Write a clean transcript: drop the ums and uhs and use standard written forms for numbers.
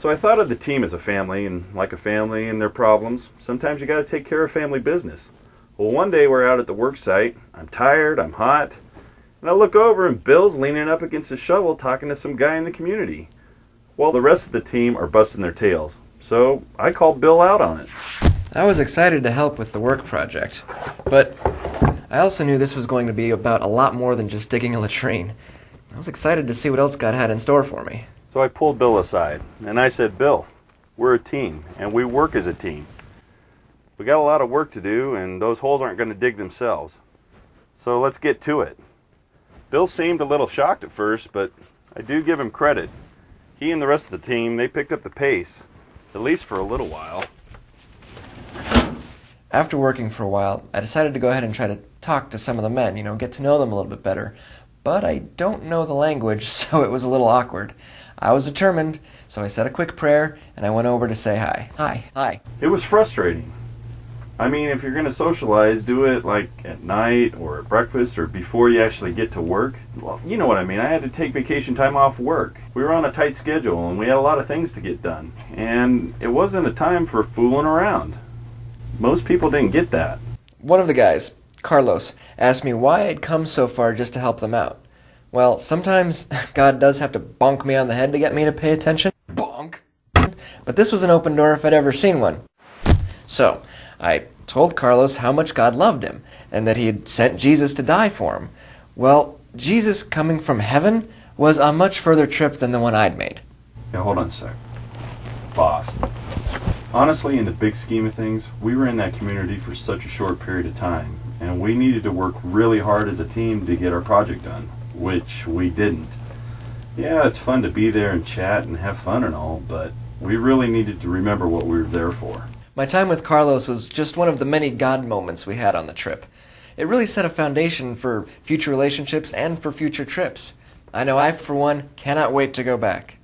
So I thought of the team as a family, and like a family and their problems, sometimes you got to take care of family business. Well, one day we're out at the work site. I'm tired, I'm hot, and I look over and Bill's leaning up against a shovel talking to some guy in the community. Well, the rest of the team are busting their tails, so I called Bill out on it. I was excited to help with the work project, but I also knew this was going to be about a lot more than just digging a latrine. I was excited to see what else God had in store for me. So I pulled Bill aside, and I said, Bill, we're a team, and we work as a team. We got a lot of work to do, and those holes aren't going to dig themselves. So let's get to it. Bill seemed a little shocked at first, but I do give him credit. He and the rest of the team, they picked up the pace, at least for a little while. After working for a while, I decided to go ahead and try to talk to some of the men, get to know them a little bit better. But I don't know the language, so it was a little awkward. I was determined, so I said a quick prayer, and I went over to say hi. Hi. It was frustrating. I mean, if you're going to socialize, do it like at night or at breakfast or before you actually get to work. Well, you know what I mean. I had to take vacation time off work. We were on a tight schedule, and we had a lot of things to get done. And it wasn't a time for fooling around. Most people didn't get that. One of the guys, Carlos, asked me why I'd come so far just to help them out. Well, sometimes God does have to bonk me on the head to get me to pay attention. Bonk! But this was an open door if I'd ever seen one. So, I told Carlos how much God loved him, and that he had sent Jesus to die for him. Well, Jesus coming from heaven was a much further trip than the one I'd made. Now, hold on a sec. Boss. Honestly, in the big scheme of things, we were in that community for such a short period of time, and we needed to work really hard as a team to get our project done, which we didn't. Yeah, it's fun to be there and chat and have fun and all, but we really needed to remember what we were there for. My time with Carlos was just one of the many God moments we had on the trip. It really set a foundation for future relationships and for future trips. I know I, for one, cannot wait to go back.